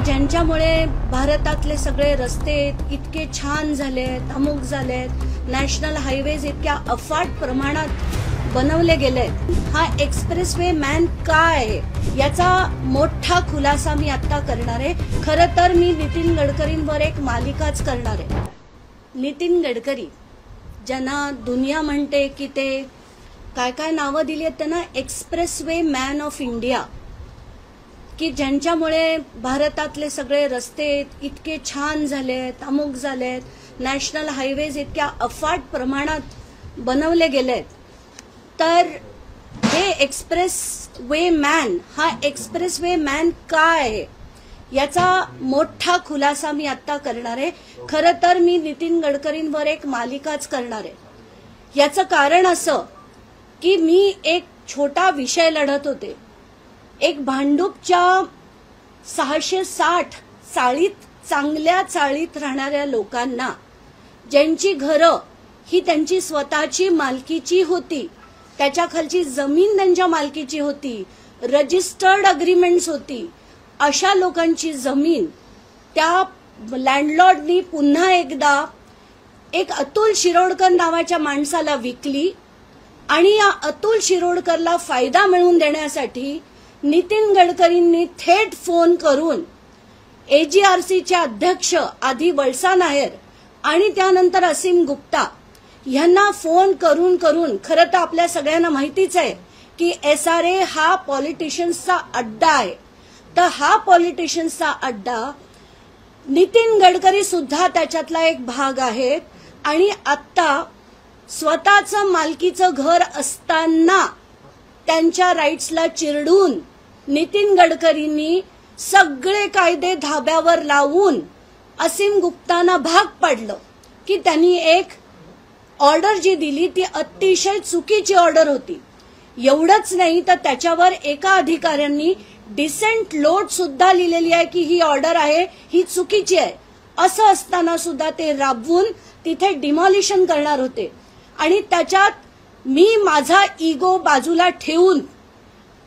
ज्यांच्यामुळे भारतातले सगळे रस्ते इतके छान झालेत, अमुक झालेत, नॅशनल हायवेज इतक्या अफाट प्रमाणात बनवले गेलेत. हा एक्सप्रेसवे मॅन काय आहे याचा मोठा खुलासा मी आता करणार आहे. खरं तर मी नितीन गडकरींवर एक मालिकाच करणार आहे. नितीन गडकरी ज्यांना दुनिया म्हणते की ते काय काय नावं दिली आहेत त्यांना एक्सप्रेसवे मॅन ऑफ इंडिया, की ज्यांच्यामुळे भारतातले सगळे रस्ते इतके छान झालेत, अमुक झालेत, नॅशनल हायवेज इतक्या अफाट प्रमाणात बनवले गेलेत. तर हे एक्सप्रेसवे मॅन, हा एक्सप्रेसवे मॅन काय आहे याचा मोठा खुलासा मी आता करणार आहे. खरं तर मी नितीन गडकरींवर एक मालिकाच करणार आहे. याचं कारण असं की मी एक छोटा विषय लढत होते. एक भांडूपच्या 660 चाळीत, चांगल्या चाळीत राहणाऱ्या लोकांना, ज्यांची घरं ही त्यांची स्वतःची मालकीची होती, त्याच्या खालची जमीन त्यांच्या मालकीची होती, रजिस्टर्ड अग्रीमेंट्स होती, अशा लोकांची जमीन त्या लँडलॉर्डनी पुन्हा एकदा एक अतुल शिरोडकर नावाच्या माणसाला विकली. आणि या अतुल शिरोडकरला फायदा मिळवून देण्यासाठी नितीन गडकरींनी थेट फोन करून एजीआरसीचे अध्यक्ष आधी वळसा नायर आणि त्यानंतर असीम गुप्ता यांना फोन करून खरं तर आपल्या सगळ्यांना माहितीच आहे की एसआरए हा पॉलिटिशियन्सचा अड्डा आहे. तर हा पॉलिटिशियन्सचा अड्डा, नितीन गडकरी सुद्धा त्याच्यातला एक भाग आहेत. आणि आता स्वतःचं मालकीचं घर असताना त्यांच्या राईट्सला चिरडून नितीन गडकरींनी सगळे कायदे धाब्यावर लावून असीम गुप्तांना भाग पाडलं की त्यांनी एक ऑर्डर जी दिली ती अतिशय चुकीची ऑर्डर होती. एवढंच नाही तर त्याच्यावर एका अधिकाऱ्यांनी डिसेंट लोट सुद्धा लिहिलेली आहे की ही ऑर्डर आहे, ही चुकीची आहे. असं असताना सुद्धा ते राबवून तिथे डिमॉलिशन करणार होते. आणि त्याच्यात मी माझा इगो बाजूला ठेवून,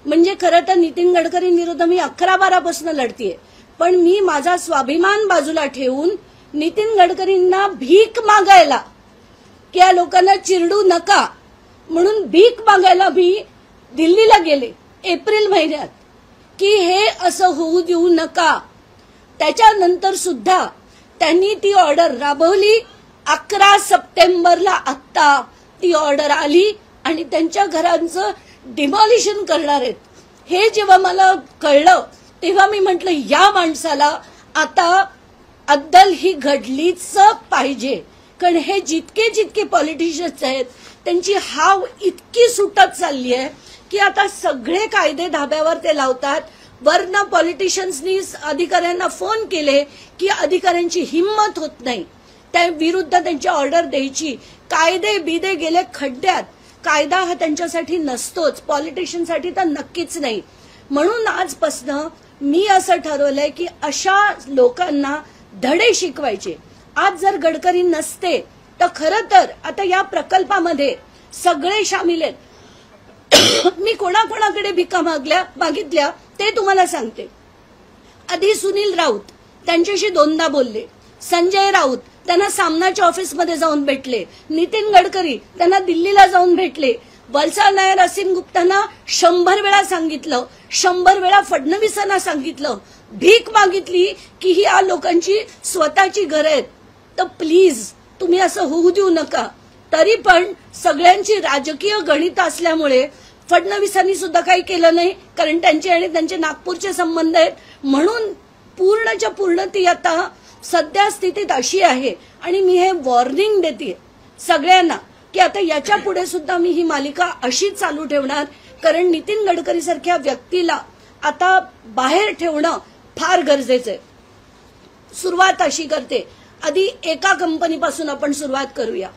म्हणजे खरं तर नितीन गडकरींविरुद्ध मी 11-12 पासून लढतीये, पण मी माझा स्वाभिमान बाजूला ठेवून नितीन गडकरींना भीक मागायला, की या लोकांना चिरडू नका म्हणून भीक मागायला मी दिल्लीला गेले एप्रिल महिन्यात की हे असं होऊ देऊ नका. त्याच्यानंतर सुद्धा त्यांनी ती ऑर्डर राबवली. 11 सप्टेंबरला आत्ता ती ऑर्डर आली आणि त्यांच्या घरांचं डिमॉलिशन करणार आहेत. हे जेव्हा मला कळलं तेव्हा मी म्हटलं या माणसाला आता अद्दल ही घडलीच पाहिजे. कारण हे जितके पॉलिटिशियन्स आहेत त्यांची हाव इतकी सुटत चालली आहे की आता सगळे कायदे धाब्यावर ते लावतात. वरनं पॉलिटिशियन्सनी अधिकाऱ्यांना फोन केले की अधिकाऱ्यांची हिंमत होत नाही त्या विरुद्ध त्यांची ऑर्डर द्यायची. कायदे बिदे गेले खड्ड्यात. कायदा हा त्यांच्यासाठी नसतोच, पॉलिटिशियनसाठी तर नक्कीच नाही. म्हणून आजपासनं मी असं ठरवलंय की अशा लोकांना धडे शिकवायचे. आज जर गडकरी नसते तर खरं तर आता या प्रकल्पामध्ये सगळे सामील आहेत. मी कोणाकोणाकडे भिका मागितल्या ते तुम्हाला सांगते. आधी सुनील राऊत त्यांच्याशी 2दा बोलले. संजय राऊत त्यांना सामनाच्या ऑफिसमध्ये जाऊन भेटले. नितीन गडकरी त्यांना दिल्लीला जाऊन भेटले. वलसाड नायर, असीम गुप्तांना 100 वेळा सांगितलं, 100 वेळा फडणवीसांना सांगितलं, भीक मागितली की ही या लोकांची स्वतःची घरं आहेत, तर प्लीज तुम्ही असं होऊ देऊ नका. तरी पण सगळ्यांची राजकीय गणित असल्यामुळे फडणवीसांनी सुद्धा काही केलं नाही, कारण त्यांचे आणि त्यांचे नागपूरचे संबंध आहेत. म्हणून पूर्णच्या पूर्ण ती आता सध्या स्थितीत अशी आहे. आणि मी हे वॉर्निंग देते सगळ्यांना की आता याच्या पुढे सुद्धा मी ही मालिका अशीच चालू ठेवणार. कारण नितीन गडकरी सारख्या व्यक्तीला आता बाहेर ठेवणं फार गरजेचं आहे. सुरुवात अशी करते, आधी एका कंपनीपासून आपण सुरुवात करूया.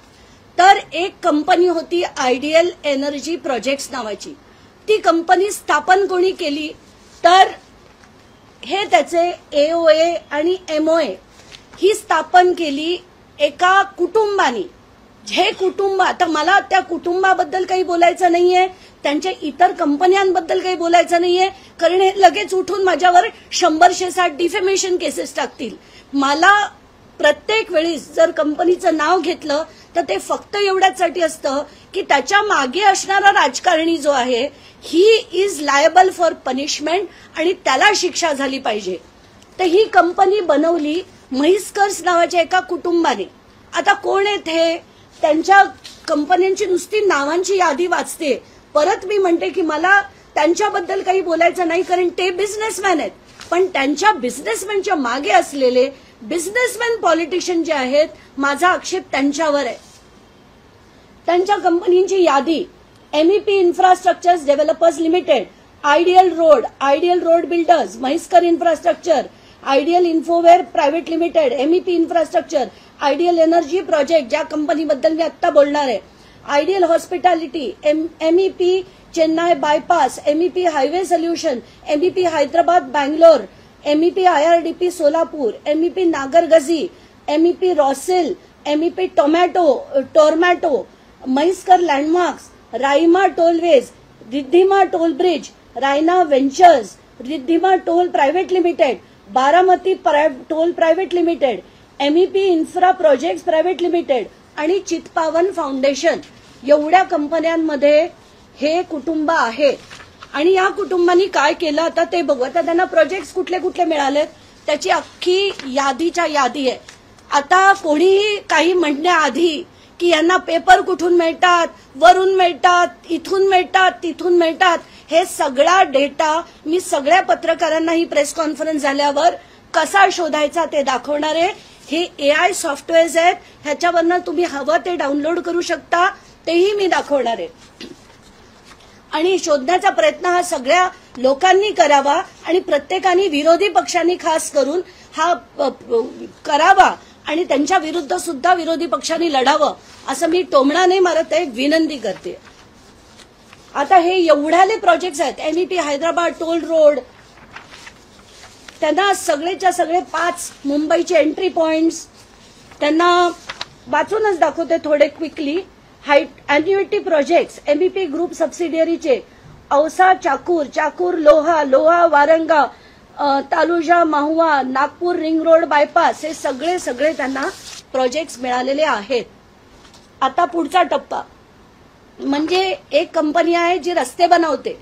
तर एक कंपनी होती आयडियल एनर्जी प्रोजेक्ट्स नावाची. ती कंपनी स्थापन कोणी केली तर हे त्याचे एओए आणि एमओए ही स्थापन केली एका कुटुंबाने. हे कुटुंब, आता मला त्या कुटुंबाबद्दल काही बोलायचं नाहीये, त्यांच्या इतर कंपन्यांबद्दल काही बोलायचं नाहीये, कारण हे लगेच उठून माझ्यावर 100-160 डिफेमेशन केसेस टाकतील. मला प्रत्येक वेळी जर कंपनीचं नाव घेतलं तर ते फक्त एवढ्यासाठी असतं की त्याच्या मागे असणारा राजकारणी जो आहे he is liable for punishment आणि त्याला शिक्षा झाली पाहिजे. तर ही कंपनी बनवली म्हैसकर्स नावाच्या एका कुटुंबाने. आता कोण आहेत हे? त्यांच्या कंपन्यांची नुसती नावांची यादी वाचते. परत मी म्हणते की मला त्यांच्याबद्दल काही बोलायचं नाही, कारण ते बिझनेसमॅन आहेत, पण त्यांच्या बिझनेसमॅनच्या मागे असलेले बिझनेसमॅन पॉलिटिशियन जे आहेत, माझा आक्षेप त्यांच्यावर आहे. त्यांच्या कंपनीची यादी: MEP infrastructures developers limited, ideal road builders, Mhaiskar infrastructure, ideal infoware private limited, MEP infrastructure, ideal energy project ज्या कंपनीबद्दल मी आता बोलणार आहे, ideal hospitality, MEP Chennai bypass, MEP highway solution, MEP Hyderabad Bangalore, MEP IRDP Solapur, MEP Nagargaji, MEP Rossell, MEP टोरमॅटो, Mhaiskar landmarks, Raima tollways, Riddhima toll bridge, Raina ventures, Riddhima toll private limited, Baramati toll private limited, MEP infra projects private limited आणि Chitpavan foundation. एवढ्या कंपन्यांमध्ये हे कुटुंब आहे. आणि या कुटुंबांनी काय केलं आता ते बघू. आता त्यांना प्रोजेक्ट्स कुठले कुठले मिळालेत त्याची अख्खी यादीच्या यादी आहे. आता कोणीही काही म्हणण्याआधी की यांना पेपर कुठून मिळतात, वरून मिळतात, इथून मिळतात, तिथून मिळतात, हे सगळा डेटा मी सगळ्या पत्रकारांना ही प्रेस कॉन्फरन्स झाल्यावर कसा शोधायचा ते दाखवणार आहे. हे AI सॉफ्टवेअर्स आहेत, ह्याच्यावरनं तुम्ही हवं ते डाउनलोड करू शकता, तेही मी दाखवणार आहे. आणि शोधण्याचा प्रयत्न हा सगळ्या लोकांनी करावा आणि प्रत्येकाने विरोधी पक्षांनी खास करून हा करावा आणि त्यांच्या विरुद्ध सुद्धा विरोधी पक्षांनी लढावं असं मी टोमणाने मारत आहे, विनंती करते. आता हे एवढ्याले प्रोजेक्ट्स आहेत. MEP हैदराबाद टोल रोड, त्यांना सगळेच्या सगळे 5 मुंबईचे एंट्री पॉइंट्स त्यांना वाचूनच दाखवते थोडे quickly. Annuity projects MEP group सबसिडियरीचे औसा चाकूर लोहा वारंगा, तालुजा माहुआ, नागपूर रिंग रोड बायपास, हे सगळे त्यांना प्रोजेक्ट्स मिळालेले आहेत. आता पुढचा टप्पा म्हणजे एक कंपनी आहे जी रस्ते बनवते.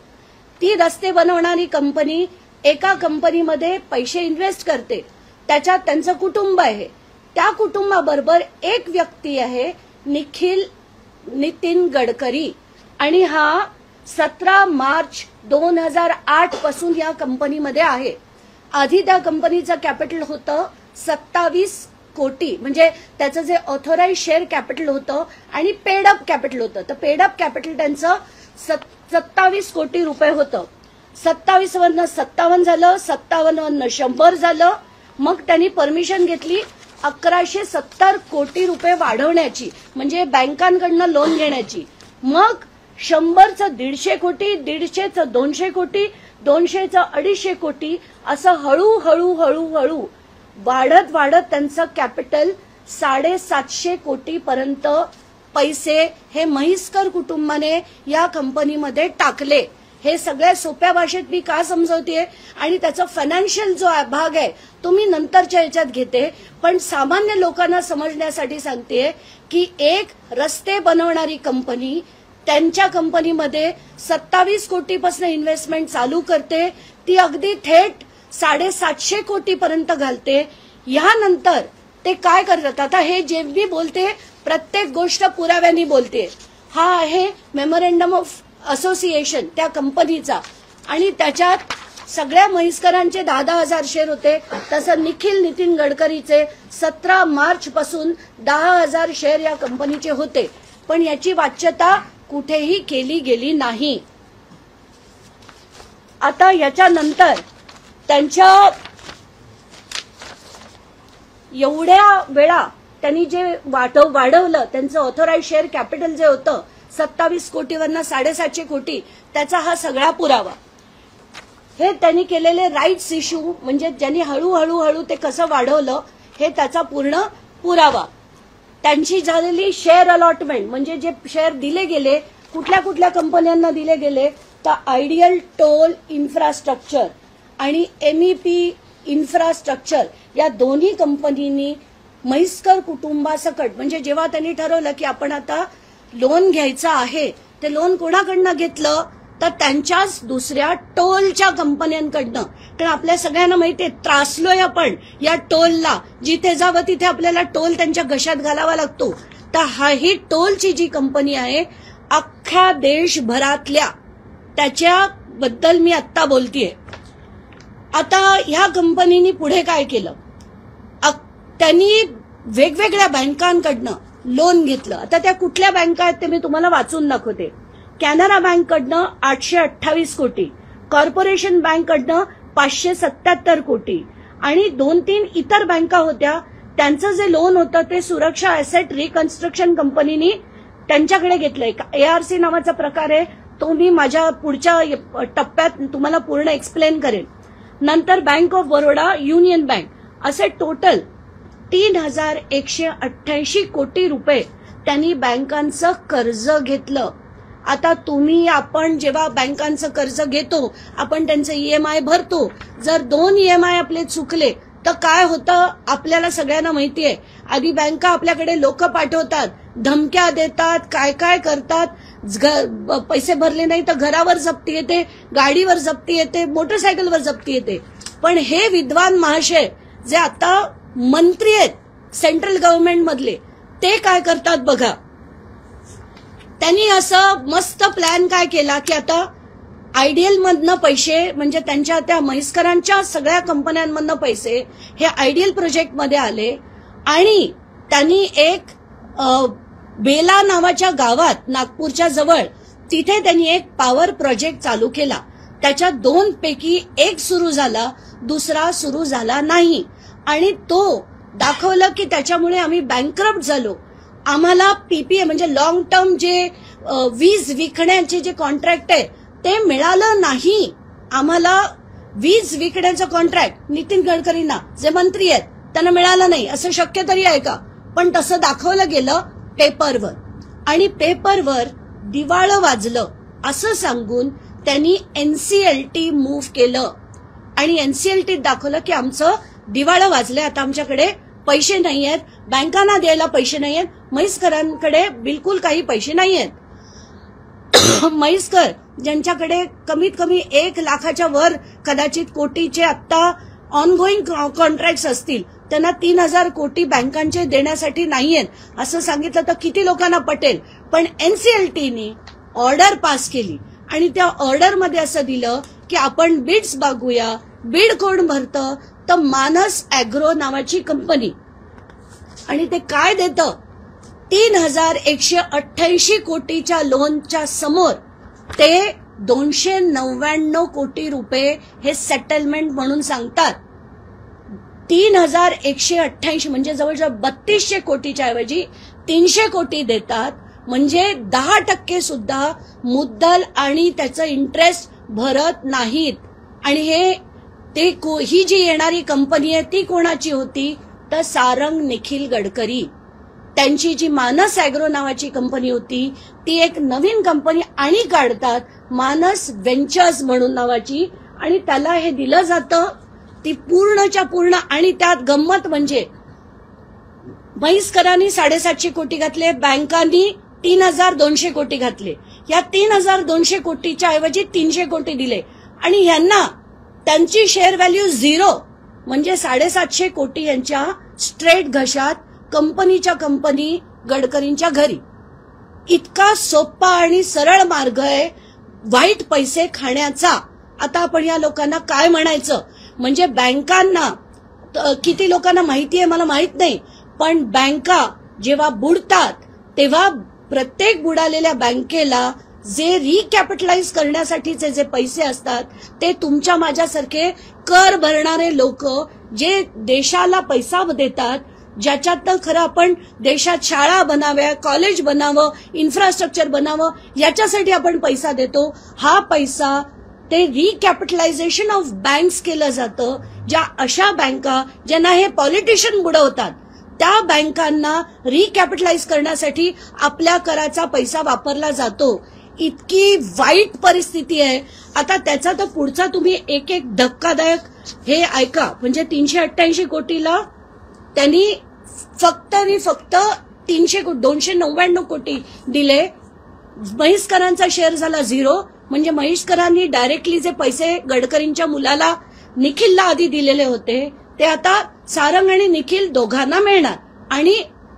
ती रस्ते बनवणारी कंपनी एका कंपनीमध्ये पैसे इन्व्हेस्ट करते, त्याच्यात त्यांचं कुटुंब आहे. त्या कुटुंबाबरोबर एक व्यक्ती आहे नितीन गडकरी, आणि हा 17 मार्च 2008 पासून या कंपनीमध्ये आहे. आधी त्या कंपनीचं कॅपिटल होतं 27 कोटी, म्हणजे त्याचं जे ऑथोराइज शेअर कॅपिटल होतं आणि पेड अप कॅपिटल होतं. तर पेड अप कॅपिटल त्यांचं 27 कोटी रुपये होतं. 27 वरनं 57 झालं, 57 वरनं 100 झालं. मग त्यांनी परमिशन घेतली 1170 कोटी रुपये वाढवण्याची, म्हणजे बँकांकडनं लोन घेण्याची. मग 100चं 150 कोटी, 150चं 200 कोटी, 200चं 250 कोटी, असं हळूहळू वाढत त्यांचं कॅपिटल 750 कोटी पर्यंत पैसे हे म्हैसकर कुटुंबाने या कंपनीमध्ये टाकले. हे सगळ्या सोप्या भाषेत मी का समजवतेय आणि त्याचा फायनान्शियल जो भाग आहे तो मी नंतरच्या याच्यात घेते, पण सामान्य लोकांना समजण्यासाठी सांगते की एक रस्ते बनवणारी कंपनी त्यांच्या कंपनीमध्ये 27 कोटीपासून इन्व्हेस्टमेंट चालू करते, ती अगदी थेट 750 कोटीपर्यंत घालते. यानंतर ते काय करतात, आता हे जे मी बोलते प्रत्येक गोष्ट पुराव्याने बोलते. हा आहे मेमोरंडम ऑफ असोसिएशन त्या कंपनीचा, आणि त्याच्यात सगळ्या म्हैसकरांचे 10,000 शेअर होते. तसं नितीन गडकरीचे 17 मार्च पासून 10,000 शेअर या कंपनीचे होते, पण याची वाच्यता कुठेही केली गेली नाही. आता याच्यानंतर त्यांच्या एवढ्या वेळा त्यांनी जे वाढवलं त्यांचं ऑथोराइज शेअर कॅपिटल जे होतं 27 कोटीवरनं 750 कोटी, त्याचा हा सगळा पुरावा. हे त्यांनी केलेले राईट्स इश्यू, म्हणजे ज्यांनी हळूहळू ते कसं वाढवलं हे त्याचा पूर्ण पुरावा. त्यांची झालेली शेअर अलॉटमेंट म्हणजे जे शेअर दिले गेले कुठल्या कुठल्या कंपन्यांना दिले गेले तर आयडियल टोल इन्फ्रास्ट्रक्चर आणि MEP इन्फ्रास्ट्रक्चर या दोन्ही कंपनींनी म्हैसकर कुटुंबासकट म्हणजे जेव्हा त्यांनी ठरवलं की आपण आता लोन घ्यायचं आहे ते लोन कोणाकडनं घेतलं तर त्यांच्याच दुसऱ्या टोलच्या कंपन्यांकडनं. कारण आपल्या सगळ्यांना माहितीये त्रासलोय आपण या टोलला, जिथे जावं तिथे आपल्याला टोल त्यांच्या घशात घालावा लागतो. तर ही टोलची जी कंपनी आहे अख्ख्या देशभरातल्या त्याच्याबद्दल मी आत्ता बोलतीये. आता ह्या कंपनीनी पुढे काय केलं, त्यांनी वेगवेगळ्या बँकांकडनं लोन घेतलं. आता त्या कुठल्या बँका आहेत ते मी तुम्हाला वाचून दाखवते. कॅनरा बँककडनं 828 कोटी, कॉर्पोरेशन बँककडनं 577 कोटी आणि 2-3 इतर बँका होत्या. त्यांचं जे लोन होतं ते सुरक्षा ऍसेट रिकन्स्ट्रक्शन कंपनीनी त्यांच्याकडे घेतलंय. ARC नावाचा प्रकार आहे, तो मी माझ्या पुढच्या टप्प्यात तुम्हाला पूर्ण एक्सप्लेन करेन. नंतर bank of Baroda, union bank असे टोटल 3188 कोटी रुपये त्यांनी बँकांचं कर्ज घेतलं. आता आपण जेव्हा बँकांचं कर्ज घेतो आपण त्यांचे EMI भरतो. जर 2 EMI आपले चुकले तर काय होतं आपल्याला सगळ्यांना माहितीये. आधी बँका आपल्याकडे लोक पाठवतात, धमक्या देतात, काय काय करतात. पैसे भरले नाही तर घरावर जप्ती येते, गाडीवर जप्ती येते, मोटरसायकलवर जप्ती येते. पण हे विद्वान महाशय जे आता मंत्री आहेत सेंट्रल गव्हर्नमेंट मधले ते काय करतात बघा. त्यांनी असं मस्त प्लॅन काय केला की आता आयडियल मधनं पैसे म्हणजे त्यांच्या त्या म्हैसकरांच्या सगळ्या कंपन्यांमधनं पैसे हे आयडियल प्रोजेक्ट मध्ये आले आणि त्यांनी एक बेला नावाच्या गावात नागपूरच्या जवळ तिथे त्यांनी एक पॉवर प्रोजेक्ट चालू केला. त्याच्या 2 पैकी एक सुरू झाला, दुसरा सुरू झाला नाही आणि तो दाखवलं की त्याच्यामुळे आम्ही बँकरप्ट झालो. आम्हाला PPA म्हणजे लॉंग टर्म जे वीज विकण्याचे जे कॉन्ट्रॅक्ट आहे ते मिळालं नाही. आम्हाला वीज विकण्याचं कॉन्ट्रॅक्ट नितीन गडकरींना जे मंत्री आहेत त्यांना मिळालं नाही. असं शक्य तरी आहे का? पण तसं दाखवलं गेलं पेपरवर आणि पेपरवर दिवाळं वाजलं असं सांगून त्यांनी NCLT मूव्ह केलं आणि NCLT दाखवलं की आमचं दिवाळं वाजलंय, आता आमच्याकडे पैसे नाहीयेत, बँकांना द्यायला पैसे नाहीयेत, म्हैसकरांकडे बिलकुल काही पैसे नाहीयेत. म्हैसकर ज्यांच्याकडे कमीत कमी 1 लाखाच्या वर कदाचित कोटीचे आता ऑनगोईंग कॉन्ट्रॅक्ट्स असतील, त्यांना 3000 कोटी बँकांचे देण्यासाठी नाहीयेत असं सांगितलं तर किती लोकांना पटेल. पण NCLTनी ऑर्डर पास केली आणि त्या ऑर्डरमध्ये असं दिलं की आपण बिड्स बघूया. बिड कोण भरतं तर मानस अॅग्रो नावाची कंपनी आणि ते काय देतं 3188 कोटीच्या लोनच्या समोर ते 299 कोटी रुपये हे सेटलमेंट म्हणून सांगतात. 3188 म्हणजे जवळजवळ 3200 कोटीच्या ऐवजी 300 कोटी देतात. म्हणजे 10% सुद्धा मुद्दल आणि त्याचं इंटरेस्ट भरत नाहीत. आणि ही जी येणारी कंपनी आहे ती कोणाची होती तर सारंग निखिल गडकरी. त्यांची जी मानस अॅग्रो नावाची कंपनी होती ती एक नवीन कंपनी आणि काढतात मानस व्हेंचर्स म्हणून नावाची आणि त्याला हे दिलं जातं ती पूर्णच्या पूर्ण. आणि त्यात गंमत म्हणजे म्हैसकरांनी 750 कोटी घातले, बँकांनी 3200 कोटी घातले. या 3200 कोटीच्या ऐवजी 300 कोटी दिले आणि ह्यांना त्यांची शेअर व्हॅल्यू 0 म्हणजे 750 कोटी यांच्या स्ट्रेट घशात कंपनीच्या कंपनी गडकरींच्या घरी. इतका सोपा आणि सरळ मार्ग आहे वाईट पैसे खाण्याचा. आता आपण या लोकांना काय म्हणायचं म्हणजे बँकांना किती लोकांना माहिती आहे मला माहित नाही, पण बँका जेव्हा बुडतात तेव्हा प्रत्येक बुडालेल्या बँकेला जे रिकॅपिटलाइज करण्यासाठीचे जे पैसे असतात ते तुमच्या माझ्यासारखे कर भरणारे लोक जे देशाला पैसा देतात, ज्याच्यातनं खरं आपण देशात शाळा बनाव्या, कॉलेज बनावं, इन्फ्रास्ट्रक्चर बनावं याच्यासाठी आपण पैसा देतो. हा पैसा ते रिकॅपिटलायझेशन ऑफ बँक्स केलं जातं. ज्या अशा बँका ज्यांना हे पॉलिटिशियन बुडवतात त्या बँकांना रिकॅपिटलाइज करण्यासाठी आपल्या कराचा पैसा वापरला जातो. इतकी वाईट परिस्थिती आहे. आता त्याचा तर पुढचा तुम्ही एक एक धक्कादायक हे ऐका. म्हणजे 388 कोटीला त्यांनी फक्त 299 कोटी दिले. म्हैसकरांचा शेअर झाला 0. म्हणजे म्हैसकरांनी डायरेक्टली जे पैसे गडकरींच्या मुलाला निखिलला आधी दिलेले होते ते आता सारंग आणि निखिल दोघांना मिळणार. आणि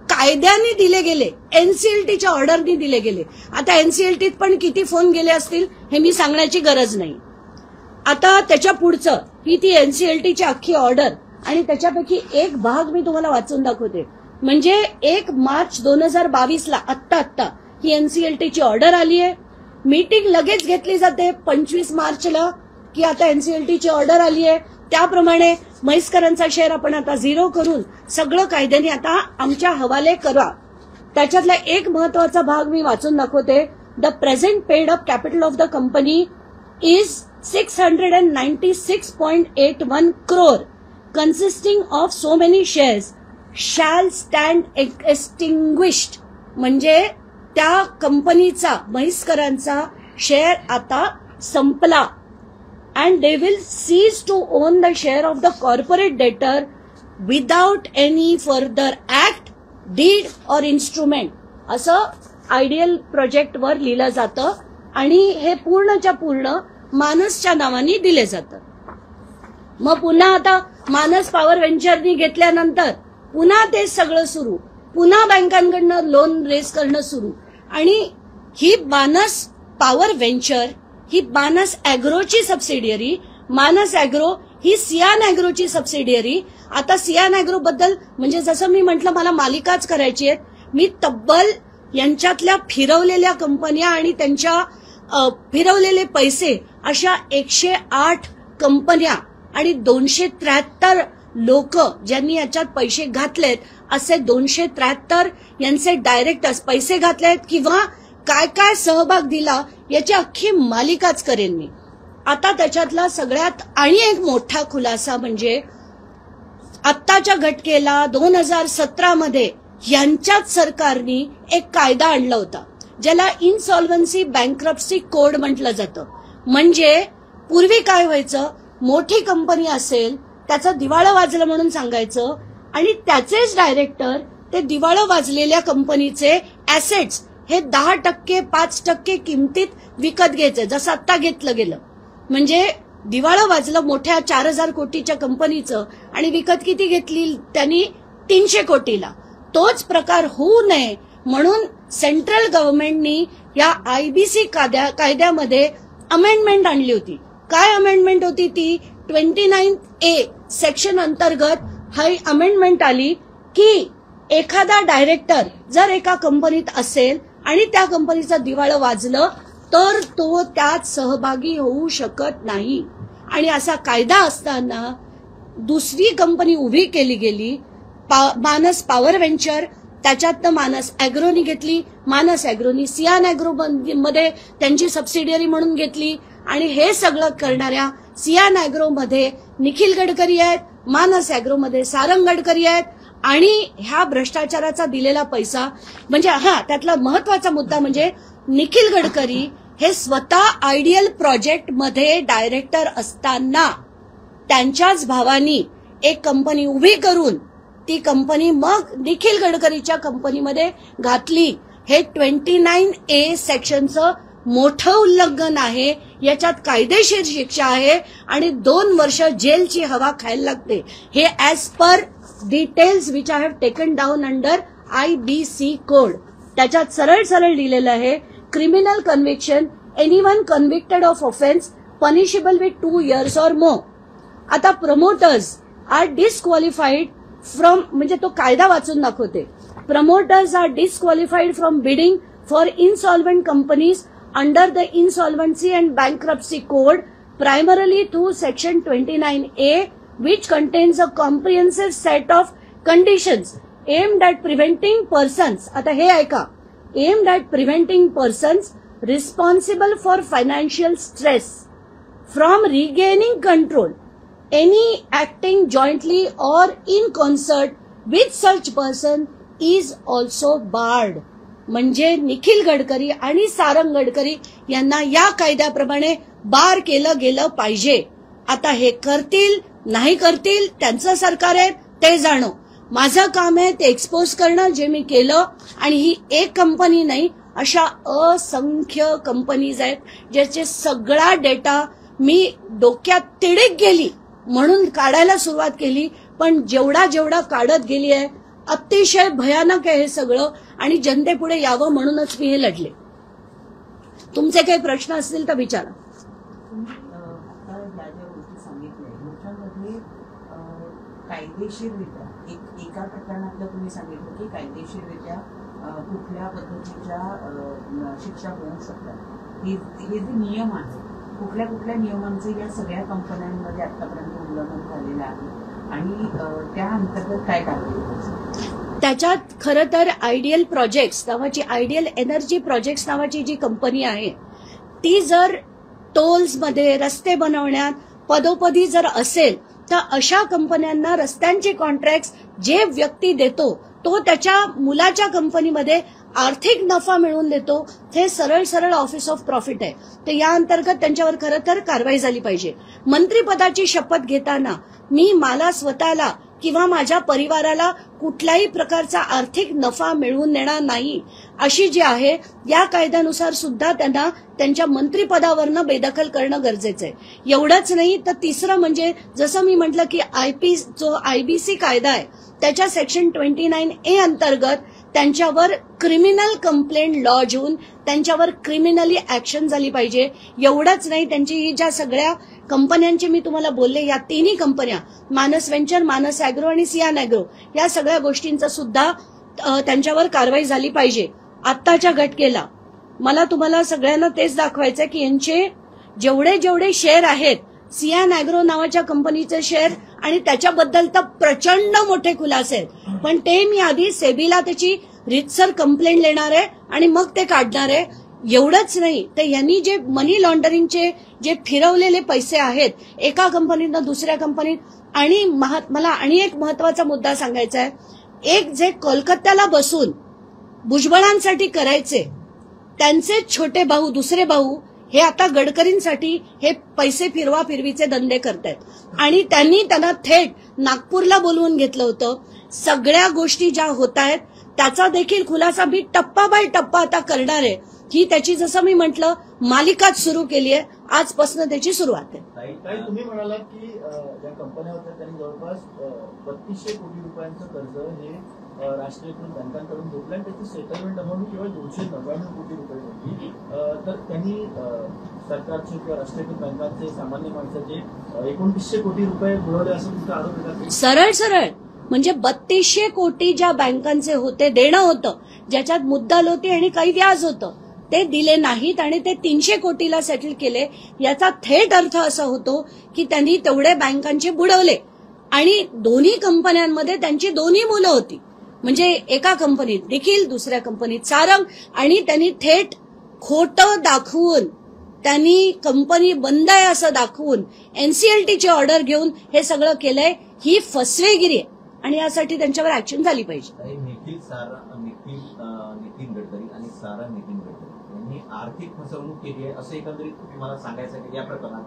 कायद्याने दिले गेले, एनसीएलटीच्या ऑर्डरनी दिले गेले. आता एनसीएलटीत पण किती फोन गेले असतील हे मी सांगण्याची गरज नाही. आता त्याच्या पुढचं ही ती एनसीएलटीची अख्खी ऑर्डर आणि त्याच्यापैकी एक भाग मी तुम्हाला वाचून दाखवते. म्हणजे 1 मार्च 2022ला आत्ता ही एनसीएलटीची ऑर्डर आली आहे. मीटिंग लगेच घेतली जाते 25 मार्चला की आता एनसीएलटीची ऑर्डर आली आहे. त्याप्रमाणे म्हैसकरांचा शेअर आपण आता 0 करून सगळं कायद्याने आता आमच्या हवाले करा. त्याच्यातला एक महत्वाचा भाग मी वाचून दाखवते. The present paid up capital of the company is 696.81 crore consisting of so many shares shall stand extinguished. म्हणजे त्या कंपनीचा म्हैसकरांचा शेअर आता संपला. And they will cease to own the share of the corporate debtor without any further act, deed or instrument. असं ideal project वर लिहिलं जातं आणि हे पूर्णच्या पूर्ण मानसच्या नावाने दिले जातं. मग पुन्हा आता मानस पॉवर व्हेंचरनी घेतल्यानंतर पुन्हा तेच सगळं सुरू. पुन्हा बँकांकडनं लोन रेस करणं सुरू. आणि ही मानस पॉवर व्हेंचर ही मानस अॅग्रोची सबसिडियरी. मानस अॅग्रो ही सियान अॅग्रोची सबसिडियरी. आता सियान अॅग्रो बद्दल म्हणजे जसं मी म्हटलं मला मालिकाच करायची आहेत. मी तब्बल यांच्यातल्या फिरवलेल्या कंपन्या आणि त्यांच्या फिरवलेले पैसे अशा 108 कंपन्या आणि 273 लोक ज्यांनी याच्यात पैसे घातलेत असे 273 यांचे डायरेक्टर्स पैसे घातलेत किंवा काय काय सहभाग दिला याची अख्खी मालिकाच करेन मी. आता त्याच्यातला सगळ्यात आणि एक मोठा खुलासा म्हणजे आत्ताच्या घटकेला 2017 मध्ये यांच्याच सरकारने एक कायदा आणला होता ज्याला इनसॉल्व्हन्सी बँक्रप्सी कोड म्हटलं जातं. म्हणजे पूर्वी काय व्हायचं, मोठी कंपनी असेल त्याचं दिवाळं वाजलं म्हणून सांगायचं आणि त्याचेच डायरेक्टर ते दिवाळं वाजलेल्या कंपनीचे ऍसेट्स हे 10% 5% किमतीत विकत घ्यायचे जसं आत्ता घेतलं गेलं. म्हणजे दिवाळं वाजलं मोठ्या 4000 कोटीच्या कंपनीचं आणि विकत किती घेतली त्यांनी 300 कोटीला. तोच प्रकार होऊ नये म्हणून सेंट्रल गव्हर्नमेंटनी या आयबीसी कायद्यामध्ये अमेंडमेंट आणली होती. काय अमेंडमेंट होती ती? 29A सेक्शन अंतर्गत ही अमेंडमेंट आली की एखादा डायरेक्टर जर एका कंपनीत असेल आणि त्या कंपनीचं दिवाळं वाजलं तर तो त्यात सहभागी होऊ शकत नाही. आणि असा कायदा असताना दुसरी कंपनी उभी केली गेली मानस पॉवर व्हेंचर. त्याच्यातनं मानस अॅग्रोनी घेतली. मानस अॅग्रोनी सियान अॅग्रो मध्ये त्यांची सबसिडियरी म्हणून घेतली आणि हे सगळं करणाऱ्या सियान अॅग्रो मध्ये निखिल गडकरी आहेत, मानस अॅग्रो मध्ये सारंग गडकरी आहेत. आणि ह्या भ्रष्टाचाराचा दिलेला पैसा म्हणजे त्यातला महत्वाचा मुद्दा म्हणजे निखिल गडकरी हे स्वतः आयडियल प्रोजेक्ट मध्ये डायरेक्टर असताना त्यांच्याच भावानी एक कंपनी उभी करून ती कंपनी मग निखिल गडकरीच्या कंपनीमध्ये घातली. हे 29A सेक्शनचं मोठं उल्लंघन आहे. याच्यात कायदेशीर शिक्षा आहे आणि 2 वर्ष जेलची हवा खायला लागते. हे as per details which I have taken down under IBC code. त्याच्यात सरळ सरळ लिहिलेलं आहे criminal conviction anyone convicted of offence punishable with 2 years or more. आता प्रमोटर्स आर डिस्क्वालिफाईड फ्रॉम म्हणजे तो कायदा वाचून दाखवते. Promoters are disqualified from bidding for insolvent companies under the insolvency and bankruptcy code primarily through section 29A which contains a comprehensive set of conditions aimed at preventing persons. आता हे ऐका, aimed at preventing persons responsible for financial stress from regaining control, any acting jointly or in concert with such person is also barred. म्हणजे निखिल गडकरी आणि सारंग गडकरी यांना या कायद्याप्रमाणे बार केलं गेलं पाहिजे. आता हे करतील नाही करतील त्यांचं सरकार आहे, ते जाणो. माझं काम आहे ते एक्सपोज करणं, जे मी केलं. आणि ही एक कंपनी नाही, अशा असंख्य कंपनीज आहेत ज्याचे सगळा डेटा मी डोक्यात तिडीक गेली म्हणून काढायला सुरुवात केली. पण जेवढा काढत गेली आहे, अतिशय भयानक आहे हे सगळं. आणि जनतेपुढे यावं म्हणूनच मी हे लढले. तुमचे काही प्रश्न असतील तर विचारा. कायदेशीररित्या एका प्रकरणातलं तुम्ही सांगितलं की कायदेशीररित्या कुठल्या पद्धतीच्या शिक्षा होऊ शकतात. हे जे नियम आहेत, कुठल्या कुठल्या नियमांचे या सगळ्या कंपन्यांमध्ये आतापर्यंत उल्लंघन झालेलं आहे आणि त्या अंतर्गत काय कारवाई? त्याच्यात खरं तर आयडियल प्रोजेक्ट्स नावाची, आयडियल एनर्जी प्रोजेक्ट्स नावाची जी कंपनी आहे, ती जर टोल्समध्ये रस्ते बनवण्यात पदोपदी जर असेल तर अशा कंपन्यांना रस्त्यांचे कॉन्ट्रॅक्ट जे व्यक्ती देतो तो त्याच्या मुलाच्या कंपनीमध्ये आर्थिक नफा मिळवून देतो. हे सरळ ऑफिस ऑफ प्रॉफिट आहे. तर या अंतर्गत त्यांच्यावर खरं तर कारवाई झाली पाहिजे. मंत्रिपदाची शपथ घेताना मी मला स्वतःला किंवा माझ्या परिवाराला कुठल्याही प्रकारचा आर्थिक नफा मिळवून देणार नाही अशी जी आहे, या कायद्यानुसार सुद्धा त्यांना त्यांच्या मंत्रिपदावरनं बेदखल करणं गरजेचं आहे. एवढंच नाही तर तिसरं म्हणजे जसं मी म्हटलं की जो आयबीसी कायदा आहे त्याच्या सेक्शन 29A अंतर्गत त्यांच्यावर क्रिमिनल कंप्लेंट लॉज होऊन त्यांच्यावर क्रिमिनली ऍक्शन झाली पाहिजे. एवढंच नाही, त्यांची ही ज्या सगळ्या कंपन्यांची मी तुम्हाला बोलले, या तिन्ही कंपन्या मानस व्हेंचर, मानस अॅग्रो आणि सियान अॅग्रो, या सगळ्या गोष्टींचा सुद्धा त्यांच्यावर कारवाई झाली पाहिजे. आत्ताच्या घटकेला मला तुम्हाला सगळ्यांना तेच दाखवायचं की यांचे जेवढे शेअर आहेत, सियान अॅग्रो नावाच्या कंपनीचे शेअर आणि त्याच्याबद्दल तर प्रचंड मोठे खुलासे आहेत. पण ते मी आधी सेबीला त्याची रीतसर कंप्लेंट देणार आहे आणि मग ते काढणार आहे. एवढंच नाही तर यांनी जे मनी लॉन्ड्रिंगचे जे फिरवलेले पैसे आहेत एका कंपनीतनं दुसऱ्या कंपनीत, आणि मला आणि एक महत्वाचा मुद्दा सांगायचा आहे. एक जे कोलकात्याला बसून भुजबळांसाठी करायचे त्यांचे छोटे भाऊ, दुसरे भाऊ, हे आता गडकरींसाठी हे पैसे फिरवीचे धंदे करतायत. आणि त्यांना थेट नागपूरला बोलवून घेतलं होतं. सगळ्या गोष्टी ज्या होत आहेत त्याचा देखील खुलासा मी टप्पा बाय टप्पा आता करणार आहे. ही त्याची जसं मी म्हटलं मालिकाच सुरू केली आहे. आजपासून त्याची सुरुवात आहे. ताई, तुम्ही म्हणालात की ज्या कंपन्या होत्या त्यांनी जवळपास 3200 कोटी रुपयांचं कर्ज हे राष्ट्रीयकृत बँकांकडून घेतलं आणि त्याची सेटलमेंट अमाऊंट केवळ 299 कोटी रुपये होती. तर त्यांनी सरकारचे किंवा राष्ट्रीयकृत बँकांचे सामान्य माणसाचे 2900 कोटी रुपये बुडवले असं तुमचा आरोप येतात. सरळ म्हणजे 3200 कोटी ज्या बँकांचे होते, देणं होतं, ज्याच्यात मुद्दल होती आणि काही व्याज होतं, ते दिले नाहीत आणि ते 300 कोटीला सेटल केले. याचा थेट अर्थ असा होतो की त्यांनी तेवढे बँकांचे बुडवले. आणि दोन्ही कंपन्यांमध्ये त्यांची दोन्ही मुलं होती. म्हणजे एका कंपनीत निखिल, दुसऱ्या कंपनीत सारंग. आणि त्यांनी थेट खोटं दाखवून, त्यांनी कंपनी बंद आहे असं दाखवून एनसीएलटीची ऑर्डर घेऊन हे सगळं केलंय. ही फसवेगिरी आहे आणि यासाठी त्यांच्यावर ऍक्शन झाली पाहिजे. नितीन गडकरी आणि सारा नितीन गडकरी यांनी आर्थिक फसवणूक केली आहे असं एकंदरीत तुम्ही मला सांगायचं की या प्रकरणात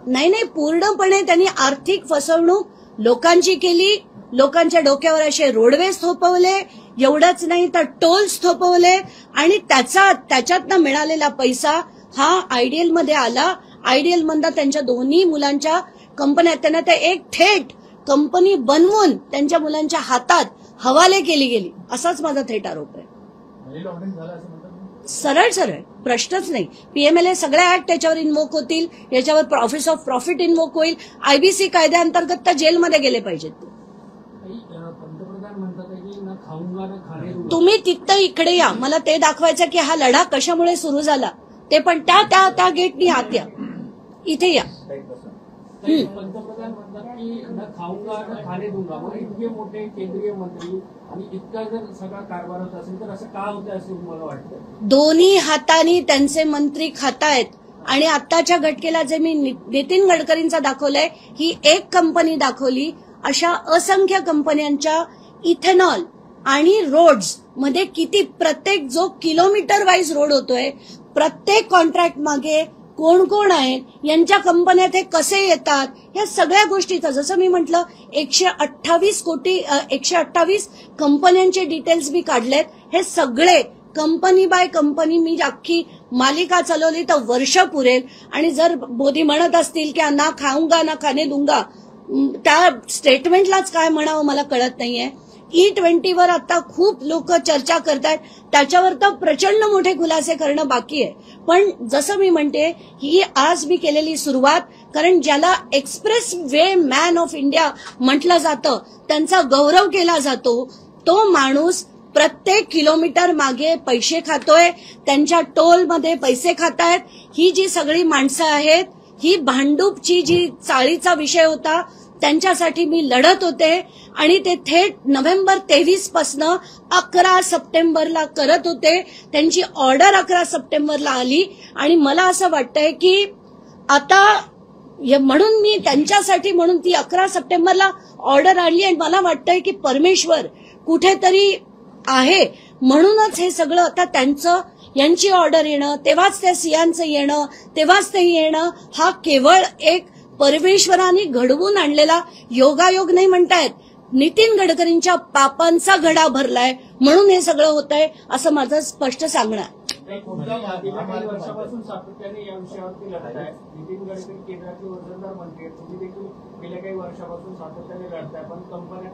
नाही, पूर्णपणे त्यांनी आर्थिक फसवणूक लोकांची केली. लोकांच्या डोक्यावर असे रोडवेज थोपवले. एवढंच नाही तर टोल्स थोपवले आणि त्याच्यातनं मिळालेला पैसा हा आयडियल मध्ये आला. आयडियल मधला त्यांच्या दोन्ही मुलांच्या कंपन्या, त्यांना ते एक थेट कंपनी बनवून त्यांच्या मुलांच्या हातात हवाले केली गेली, असाच माझा थेट आरोप आहे. सरळ प्रश्नच नाही. पीएमएलए सगळ्या ऍक्ट त्याच्यावर इन्वोक होतील, याच्यावर ऑफिस ऑफ प्रॉफिट इन्वोक होईल. आयबीसी कायद्याअंतर्गत तर जेलमध्ये गेले पाहिजेत. तुम्ही तिथं इकडे या, मला ते दाखवायचं की हा लढा कशामुळे सुरू झाला ते. पण त्या गेटनी आत या, इथे या. पंतप्रधान म्हणतात की न खाऊंगा न खाणे दूंगा. मग इतके मोठे केंद्रीय मंत्री आणि इतका जर सगळा कारभार होत असेल तर असं का होतं असं मला वाटतं. दोन्ही हातांनी त्यांचे मंत्री खातायत. आणि आत्ताच्या घटकेला जे मी नितीन गडकरींचा दाखवलंय, ही एक कंपनी दाखवली अशा असंख्य कंपन्यांच्या इथेनॉल आणि रोड्स मध्ये किती प्रत्येक जो किलोमीटर वाईज रोड होतोय, प्रत्येक कॉन्ट्रॅक्ट मागे कोण कोण आहेत, यांच्या कंपन्यात हे कसे येतात, या सगळ्या गोष्टीचा जसं मी म्हटलं 128 कंपन्यांचे डिटेल्स मी काढलेत. हे सगळे कंपनी बाय कंपनी मी अख्खी मालिका चालवली तर वर्ष पुरेल. आणि जर मोदी म्हणत असतील की ना खाऊंगा ना खाने दूंगा, त्या स्टेटमेंटलाच काय म्हणावं मला कळत नाहीये. E20 वर आता खूप लोक चर्चा करतायत, त्याच्यावर तर प्रचंड मोठे खुलासे करणं बाकी आहे. पण जसं मी म्हणते, ही आज मी केलेली सुरुवात, कारण ज्याला express way man of India म्हटलं जातं, त्यांचा गौरव केला जातो, तो माणूस प्रत्येक किलोमीटर मागे पैसे खातोय, त्यांच्या टोलमध्ये पैसे खातायत. ही जी सगळी माणसं आहेत, ही भांडूपची जी चाळीचा विषय होता त्यांच्यासाठी मी लढत होते आणि ते थेट नोव्हेंबर 23 पासनं 11 सप्टेंबरला करत होते. त्यांची ऑर्डर 11 सप्टेंबरला आली आणि मला असं वाटतंय की आता म्हणून मी त्यांच्यासाठी म्हणून ती 11 सप्टेंबरला ऑर्डर आणली आणि मला वाटतंय की परमेश्वर कुठेतरी आहे, म्हणूनच हे सगळं आता त्यांचं यांची ऑर्डर येणं, तेव्हाच त्या सियांचं येणं, तेव्हाच ते येणं, हा केवळ एक परमेश्वराने घडवून आणलेला योगायोग नाही म्हणतायत. नितीन गडकरींच्या पापांचा घडा भरलाय म्हणून हे सगळं होतंय असं माझं स्पष्ट सांगणं आहे. काही वर्षापासून सातत्याने या विषयावरती लढत आहे. नितीन गडकरी केंद्राचे वजनदार मंत्री आहेत, तुम्ही देखील गेल्या काही वर्षापासून सातत्याने लढताय, पण कंपन्या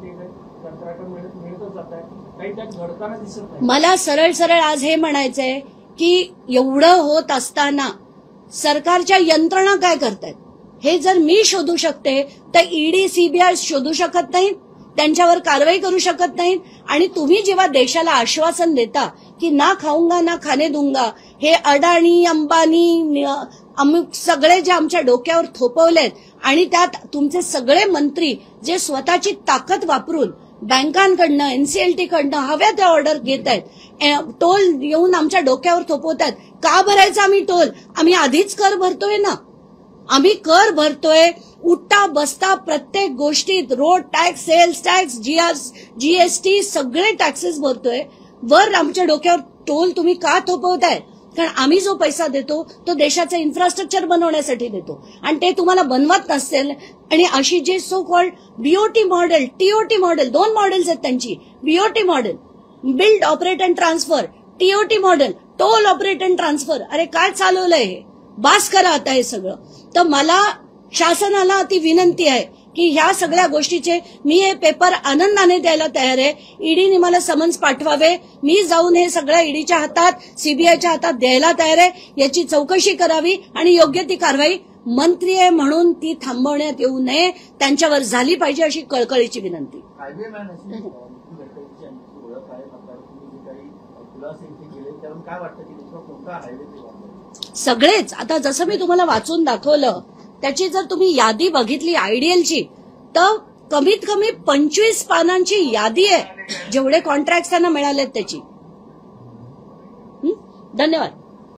कंत्राट मिळतच जात आहे, काही त्यात घडताना दिसत नाही. मला सरळ सरळ आज हे म्हणायचंय की एवढं होत असताना सरकारच्या यंत्रणा काय करतायत हे जर मी शोधू शकते तर ईडी सीबीआय शोधू शकत नाहीत, त्यांच्यावर कारवाई करू शकत नाहीत. आणि तुम्ही जेव्हा देशाला आश्वासन देता की ना खाऊंगा ना खाने दूंगा, हे अडाणी अंबानी अमुक सगळे जे आमच्या डोक्यावर थोपवलेत आणि त्यात तुमचे सगळे मंत्री जे स्वतःची ताकद वापरून बँकांकडनं एनसीएलटी कडनं हव्या त्या ऑर्डर घेत आहेत, टोल येऊन आमच्या डोक्यावर थोपवतात. का भरायचा आम्ही टोल? आम्ही आधीच कर भरतोय ना, आम्ही कर भरतोय उठता बसता प्रत्येक गोष्टीत, road tax, sales tax, GST सगळे टॅक्सेस भरतोय. वर आमच्या डोक्यावर टोल तुम्ही का थोपवताय? कारण आम्ही जो पैसा देतो तो देशाचं इन्फ्रास्ट्रक्चर बनवण्यासाठी देतो आणि ते तुम्हाला बनवत नसेल. आणि अशी जे so called BOT model, TOT model, 2 models आहेत त्यांची. BOT model build operate and transfer, TOT model toll operate and transfer. अरे काय चालवलंय हे? बास करा आता हे सगळं. तर मला शासनाला अति विनंती आहे की ह्या सगळ्या गोष्टीचे मी हे पेपर आनंदाने द्यायला तयार आहे. ईडीने मला समन्स पाठवावे, मी जाऊन हे सगळ्या ईडीच्या हातात, सीबीआयच्या हातात द्यायला तयार आहे. याची चौकशी करावी आणि योग्य ती कारवाई, मंत्री आहे म्हणून ती थांबवण्यात येऊ नये, त्यांच्यावर झाली पाहिजे अशी कळकळीची विनंती. हायवे मॅन अशी नितीन गडकरींची आमची ओळख आहे. मात्र तुम्ही जे काही खुलासे इथे केले त्यावरून काय वाटतं की दुसरा कोणता हायवे ते वापरतो? सगळेच. आता जसं मी तुम्हाला वाचून दाखवलं त्याची जर तुम्ही यादी बघितली आयडीएलची तर कमीत कमी 25 पानांची यादी आहे जेवढे कॉन्ट्रॅक्ट त्यांना मिळालेत त्याची. धन्यवाद.